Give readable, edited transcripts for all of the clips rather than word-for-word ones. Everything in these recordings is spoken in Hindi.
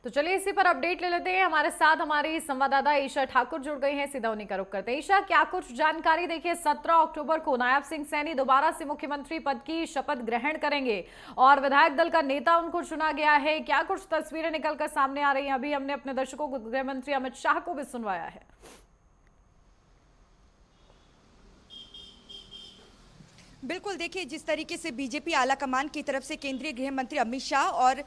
तो चलिए इसी पर अपडेट ले लेते हैं। हमारे साथ हमारी संवाददाता ईशा ठाकुर जुड़ गई हैं, सीधा उन्हीं का रुख करते हैं। ईशा, क्या कुछ जानकारी? देखिए 17 अक्टूबर को नायब सिंह सैनी दोबारा से मुख्यमंत्री पद की शपथ ग्रहण करेंगे और विधायक दल का नेता उनको चुना गया है। क्या कुछ तस्वीरें निकलकर सामने आ रही हैं? अभी हमने अपने दर्शकों को गृह मंत्री अमित शाह को भी सुनवाया है। बिल्कुल, देखिए जिस तरीके से बीजेपी आला कमान की तरफ से केंद्रीय गृह मंत्री अमित शाह और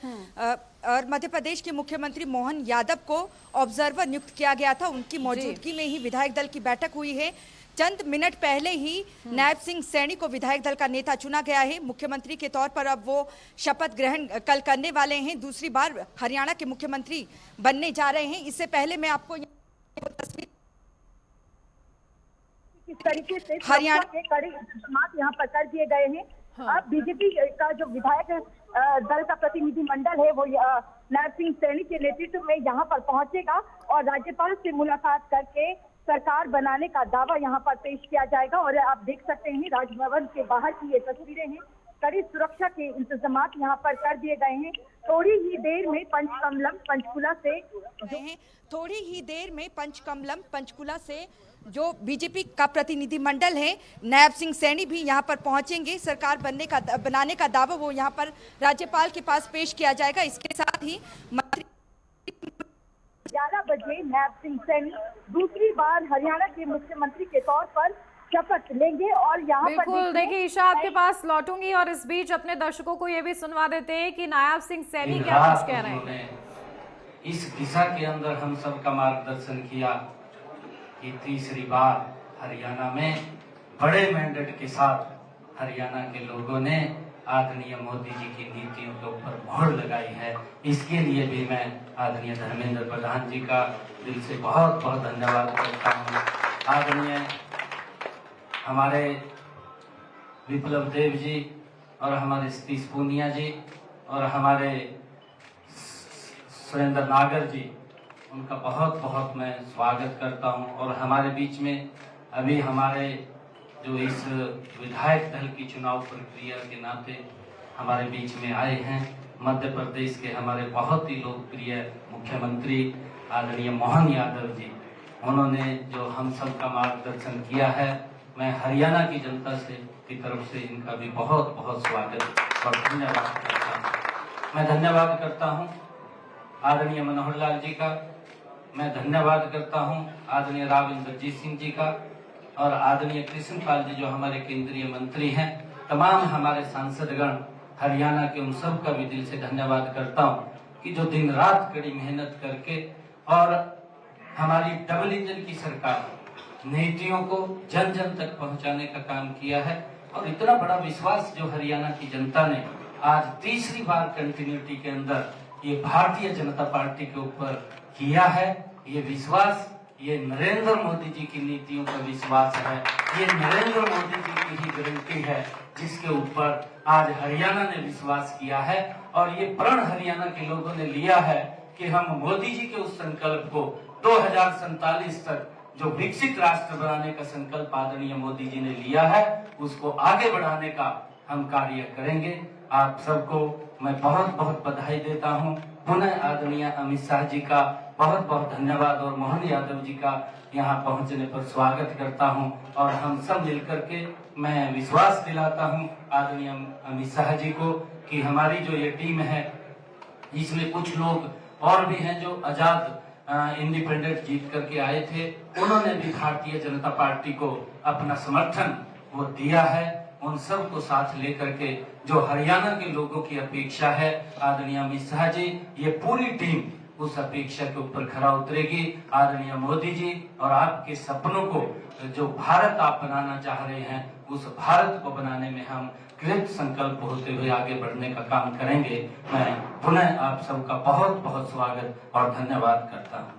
मध्य प्रदेश के मुख्यमंत्री मोहन यादव को ऑब्जर्वर नियुक्त किया गया था, उनकी मौजूदगी में ही विधायक दल की बैठक हुई है। चंद मिनट पहले ही नायब सिंह सैनी को विधायक दल का नेता चुना गया है। मुख्यमंत्री के तौर पर अब वो शपथ ग्रहण कल करने वाले हैं। दूसरी बार हरियाणा के मुख्यमंत्री बनने जा रहे हैं। इससे पहले मैं आपको तस्वीर किस तरीके से हरियाणा के कड़े इंतजाम यहाँ पर कर दिए गए हैं। अब बीजेपी का जो विधायक दल का प्रतिनिधिमंडल है वो नायब सिंह सैनी के नेतृत्व में यहाँ पर पहुंचेगा और राज्यपाल से मुलाकात करके सरकार बनाने का दावा यहाँ पर पेश किया जाएगा। और आप देख सकते हैं राजभवन के बाहर की ये तस्वीरें हैं। कड़ी सुरक्षा के इंतजाम यहाँ पर कर दिए गए हैं। थोड़ी ही देर में पंचकुला से जो बीजेपी का प्रतिनिधिमंडल है नायब सिंह सैनी भी यहाँ पर पहुंचेंगे। सरकार बनाने का दावा वो यहाँ पर राज्यपाल के पास पेश किया जाएगा। इसके साथ ही मंत्री 11 बजे नायब सिंह सैनी दूसरी बार हरियाणा के मुख्यमंत्री के तौर पर शपथ लेंगे और यहाँ पर बिल्कुल देखिए ईशा, आपके पास लौटूंगी और इस बीच अपने दर्शकों को ये भी सुनवा देते हैं कि नायब सिंह सैनी क्या कुछ कह रहे हैं। इस दिशा के अंदर हम सबका मार्गदर्शन किया कि तीसरी बार हरियाणा में बड़े मैंडेट के साथ हरियाणा के लोगों ने आदरणीय मोदी जी की नीतियों के ऊपर मोहर लगाई है। इसके लिए भी मैं आदरणीय धर्मेंद्र प्रधान जी का दिल से बहुत बहुत धन्यवाद करता हूँ। आदरणीय हमारे विप्लव देव जी और हमारे सतीश पूनिया जी और हमारे सुरेंद्र नागर जी, उनका बहुत बहुत मैं स्वागत करता हूं। और हमारे बीच में अभी हमारे जो इस विधायक दल की चुनाव प्रक्रिया के नाते हमारे बीच में आए हैं मध्य प्रदेश के हमारे बहुत ही लोकप्रिय मुख्यमंत्री आदरणीय मोहन यादव जी, उन्होंने जो हम सब का मार्गदर्शन किया है, मैं हरियाणा की जनता की तरफ से इनका भी बहुत बहुत स्वागत और धन्यवाद करता हूँ। मैं धन्यवाद करता हूँ आदरणीय मनोहर लाल जी का, मैं धन्यवाद करता हूं आदरणीय राव इंद्रजीत सिंह जी का और आदरणीय कृष्णपाल जी जो हमारे केंद्रीय मंत्री हैं। तमाम हमारे सांसदगण हरियाणा के उन सब का भी दिल से धन्यवाद करता हूं कि जो दिन रात कड़ी मेहनत करके और हमारी डबल इंजन की सरकार नीतियों को जन जन तक पहुंचाने का काम किया है। और इतना बड़ा विश्वास जो हरियाणा की जनता ने आज तीसरी बार कंटिन्यूटी के अंदर ये भारतीय जनता पार्टी के ऊपर किया है, ये विश्वास ये नरेंद्र मोदी जी की नीतियों का विश्वास है, ये नरेंद्र मोदी जी की ही गारंटी है जिसके ऊपर आज हरियाणा ने विश्वास किया है। और ये प्रण हरियाणा के लोगों ने लिया है कि हम मोदी जी के उस संकल्प को 2047 तक जो विकसित राष्ट्र बनाने का संकल्प आदरणीय मोदी जी ने लिया है, उसको आगे बढ़ाने का हम कार्य करेंगे। आप सबको मैं बहुत बहुत बधाई देता हूं। पुनः आदरणीय अमित शाह जी का बहुत बहुत धन्यवाद और मोहन यादव जी का यहाँ पहुंचने पर स्वागत करता हूं। और हम सब मिलकर के मैं विश्वास दिलाता हूं आदरणीय अमित शाह जी को कि हमारी जो ये टीम है इसमें कुछ लोग और भी हैं जो आजाद इंडिपेंडेंट जीत करके आए थे, उन्होंने भी भारतीय जनता पार्टी को अपना समर्थन वो दिया है। उन सब को साथ लेकर के जो हरियाणा के लोगों की अपेक्षा है, आदरणीय अमित शाह जी ये पूरी टीम उस अपेक्षा के ऊपर खरा उतरेगी। आदरणीय मोदी जी और आपके सपनों को जो भारत आप बनाना चाह रहे हैं, उस भारत को बनाने में हम कृत संकल्प होते हुए आगे बढ़ने का काम करेंगे। मैं पुनः आप सबका बहुत बहुत स्वागत और धन्यवाद करता हूँ।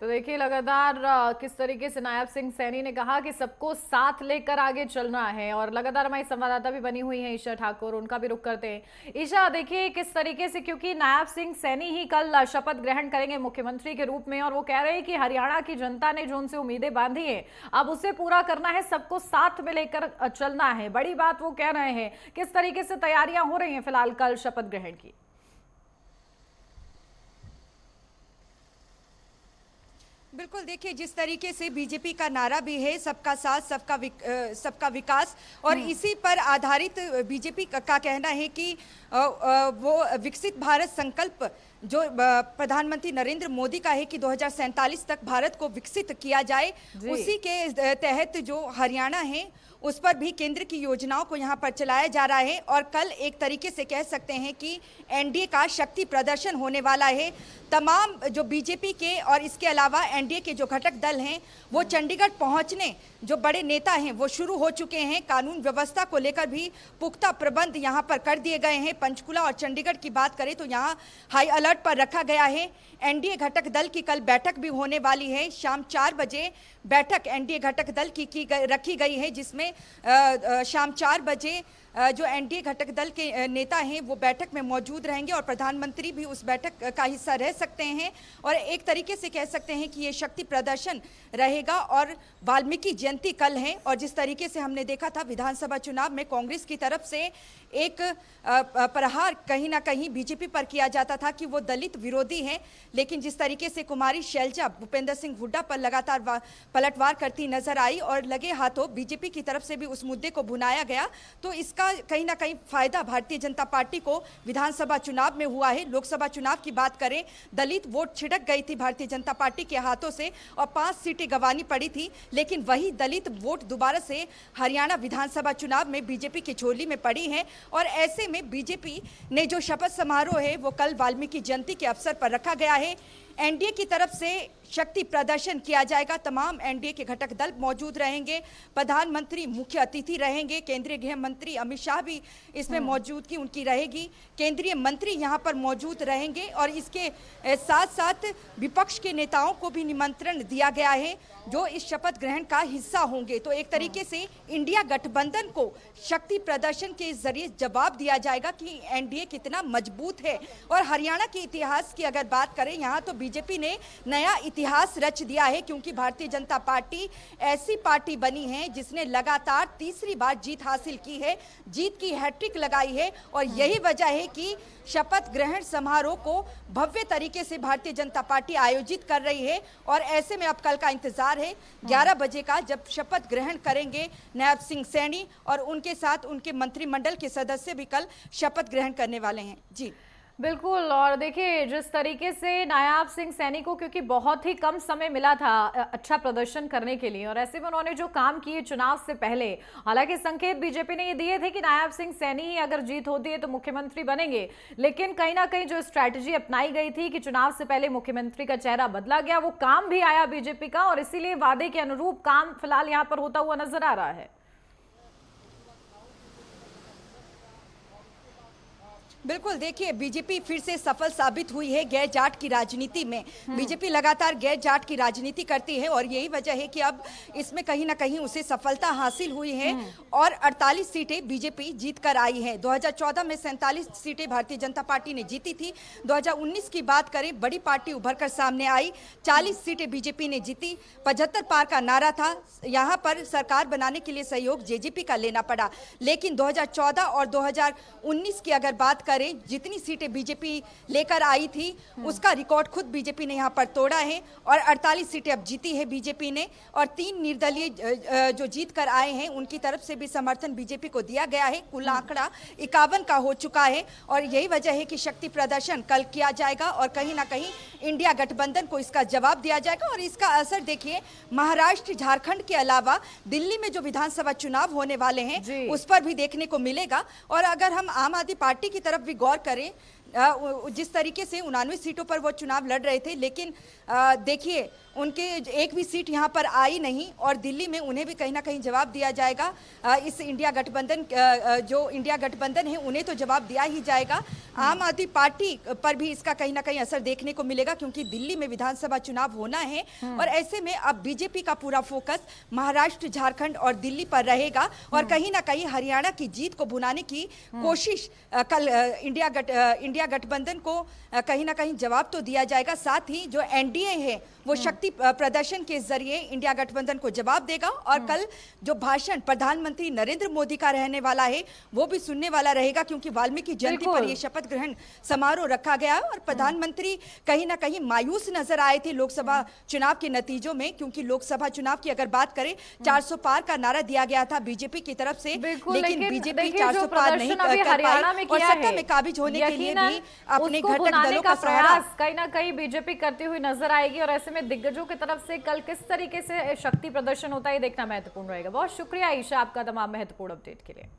तो देखिए लगातार किस तरीके से नायब सिंह सैनी ने कहा कि सबको साथ लेकर आगे चलना है, और लगातार हमारी संवाददाता भी बनी हुई है ईशा ठाकुर, उनका भी रुख करते हैं। ईशा, देखिए किस तरीके से, क्योंकि नायब सिंह सैनी ही कल शपथ ग्रहण करेंगे मुख्यमंत्री के रूप में, और वो कह रहे हैं कि हरियाणा की जनता ने जो उनसे उम्मीदें बांधी है अब उसे पूरा करना है, सबको साथ में लेकर चलना है। बड़ी बात वो कह रहे हैं। किस तरीके से तैयारियां हो रही हैं फिलहाल कल शपथ ग्रहण की? बिल्कुल, देखिए जिस तरीके से बीजेपी का नारा भी है सबका साथ सबका विकास, और इसी पर आधारित बीजेपी का कहना है कि वो विकसित भारत संकल्प जो प्रधानमंत्री नरेंद्र मोदी का है कि 2047 तक भारत को विकसित किया जाए, उसी के तहत जो हरियाणा है उस पर भी केंद्र की योजनाओं को यहाँ पर चलाया जा रहा है। और कल एक तरीके से कह सकते हैं कि एनडीए का शक्ति प्रदर्शन होने वाला है। तमाम जो बीजेपी के और इसके अलावा एनडीए के जो घटक दल हैं वो चंडीगढ़ पहुंचने, जो बड़े नेता हैं वो शुरू हो चुके हैं। कानून व्यवस्था को लेकर भी पुख्ता प्रबंध यहाँ पर कर दिए गए हैं। पंचकुला और चंडीगढ़ की बात करें तो यहाँ हाई अलर्ट पर रखा गया है। एनडीए घटक दल की कल बैठक भी होने वाली है। शाम 4 बजे बैठक एनडीए घटक दल की रखी गई है, जिसमें शाम 4 बजे जो एनडीए घटक दल के नेता हैं वो बैठक में मौजूद रहेंगे, और प्रधानमंत्री भी उस बैठक का हिस्सा रह सकते हैं। और एक तरीके से कह सकते हैं कि ये शक्ति प्रदर्शन रहेगा। और वाल्मीकि जयंती कल है, और जिस तरीके से हमने देखा था विधानसभा चुनाव में कांग्रेस की तरफ से एक प्रहार कहीं ना कहीं बीजेपी पर किया जाता था कि वो दलित विरोधी हैं, लेकिन जिस तरीके से कुमारी शैलजा भूपेंद्र सिंह हुड्डा पर लगातार पलटवार करती नजर आई और लगे हाथों बीजेपी की तरफ से भी उस मुद्दे को भुनाया गया, तो इसका कहीं ना कहीं फायदा भारतीय जनता पार्टी को विधानसभा चुनाव में हुआ है। लोकसभा चुनाव की बात करें, दलित वोट छिड़क गई थी भारतीय जनता पार्टी के हाथों से और 5 सीटें गंवानी पड़ी थी, लेकिन वही दलित वोट दोबारा से हरियाणा विधानसभा चुनाव में बीजेपी की झोली में पड़ी है। और ऐसे में बीजेपी ने जो शपथ समारोह है वो कल वाल्मीकि जयंती के अवसर पर रखा गया है। एनडीए की तरफ से शक्ति प्रदर्शन किया जाएगा। तमाम एनडीए के घटक दल मौजूद रहेंगे। प्रधानमंत्री मुख्य अतिथि रहेंगे। केंद्रीय गृह मंत्री अमित शाह भी इसमें मौजूदगी उनकी रहेगी। केंद्रीय मंत्री यहां पर मौजूद रहेंगे, और इसके साथ साथ विपक्ष के नेताओं को भी निमंत्रण दिया गया है जो इस शपथ ग्रहण का हिस्सा होंगे। तो एक तरीके से इंडिया गठबंधन को शक्ति प्रदर्शन के जरिए जवाब दिया जाएगा कि एनडीए कितना मजबूत है। और हरियाणा के इतिहास की अगर बात करें, यहाँ तो बीजेपी ने नया इतिहास रच दिया है, क्योंकि भारतीय जनता पार्टी ऐसी पार्टी बनी है जिसने लगातार तीसरी बार जीत हासिल की है, जीत की हैट्रिक लगाई है। और यही वजह है कि शपथ ग्रहण समारोह को भव्य तरीके से भारतीय जनता पार्टी आयोजित कर रही है। और ऐसे में अब कल का इंतजार है 11 बजे का, जब शपथ ग्रहण करेंगे नायब सिंह सैनी, और उनके साथ उनके मंत्रिमंडल के सदस्य भी कल शपथ ग्रहण करने वाले हैं। जी बिल्कुल, और देखिए जिस तरीके से नायब सिंह सैनी को, क्योंकि बहुत ही कम समय मिला था अच्छा प्रदर्शन करने के लिए, और ऐसे में उन्होंने जो काम किए चुनाव से पहले, हालांकि संकेत बीजेपी ने ये दिए थे कि नायब सिंह सैनी ही अगर जीत होती है तो मुख्यमंत्री बनेंगे, लेकिन कहीं ना कहीं जो स्ट्रैटेजी अपनाई गई थी कि चुनाव से पहले मुख्यमंत्री का चेहरा बदला गया, वो काम भी आया बीजेपी का, और इसीलिए वादे के अनुरूप काम फिलहाल यहाँ पर होता हुआ नजर आ रहा है। बिल्कुल, देखिए बीजेपी फिर से सफल साबित हुई है गैर जाट की राजनीति में। बीजेपी लगातार गैर जाट की राजनीति करती है, और यही वजह है कि अब इसमें कहीं ना कहीं उसे सफलता हासिल हुई है। और 48 सीटें बीजेपी जीत कर आई है। 2014 में 47 सीटें भारतीय जनता पार्टी ने जीती थी। 2019 की बात करें, बड़ी पार्टी उभर कर सामने आई, 40 सीटें बीजेपी ने जीती। 75 पार का नारा था। यहाँ पर सरकार बनाने के लिए सहयोग जेजेपी का लेना पड़ा, लेकिन 2014 और 2019 की अगर बात करें, जितनी सीटें बीजेपी लेकर आई थी उसका रिकॉर्ड खुद बीजेपी ने यहां पर तोड़ा है, और 48 सीटें अब जीती है बीजेपी ने। और 3 निर्दलीय जो जीत कर आए हैं उनकी तरफ से भी समर्थन बीजेपी को दिया गया है। कुल आंकड़ा 51 का हो चुका है, और यही वजह है कि शक्ति प्रदर्शन कल किया जाएगा, और कहीं ना कहीं इंडिया गठबंधन को इसका जवाब दिया जाएगा। और इसका असर देखिए महाराष्ट्र, झारखंड के अलावा दिल्ली में जो विधानसभा चुनाव होने वाले हैं उस पर भी देखने को मिलेगा। और अगर हम आम आदमी पार्टी की तरफ भी गौर करें, जिस तरीके से 89 सीटों पर वो चुनाव लड़ रहे थे, लेकिन देखिए उनके एक भी सीट यहाँ पर आई नहीं और दिल्ली में उन्हें भी कहीं ना कहीं जवाब दिया जाएगा। इस इंडिया गठबंधन जो इंडिया गठबंधन है उन्हें तो जवाब दिया ही जाएगा। आम आदमी पार्टी पर भी इसका कहीं ना कहीं असर देखने को मिलेगा क्योंकि दिल्ली में विधानसभा चुनाव होना है और ऐसे में अब बीजेपी का पूरा फोकस महाराष्ट्र, झारखंड और दिल्ली पर रहेगा और कहीं ना कहीं हरियाणा की जीत को भुनाने की कोशिश कल इंडिया गठबंधन को कहीं ना कहीं जवाब तो दिया जाएगा। साथ ही जो एनडीए है वो शक्ति प्रदर्शन के जरिए इंडिया गठबंधन को जवाब देगा और कल जो भाषण प्रधानमंत्री नरेंद्र मोदी का रहने वाला है वो भी सुनने वाला रहेगा क्योंकि वाल्मीकि जयंती पर यह शपथ ग्रहण समारोह रखा गया है और प्रधानमंत्री कहीं ना कहीं मायूस नजर आए थे लोकसभा चुनाव के नतीजों में क्योंकि लोकसभा चुनाव की अगर बात करें 400 पार का नारा दिया गया था बीजेपी की तरफ से, लेकिन बीजेपी 400 पार नहीं कर पाई और सत्ता में काबिज होने के लिए भी अपने घटक दलों का प्रयास कहीं ना कहीं बीजेपी करती हुई नजर आएगी और ऐसे में दिग्गजों की तरफ से कल किस तरीके से शक्ति प्रदर्शन होता है ये देखना महत्वपूर्ण रहेगा। बहुत शुक्रिया ईशा आपका तमाम महत्वपूर्ण अपडेट के लिए।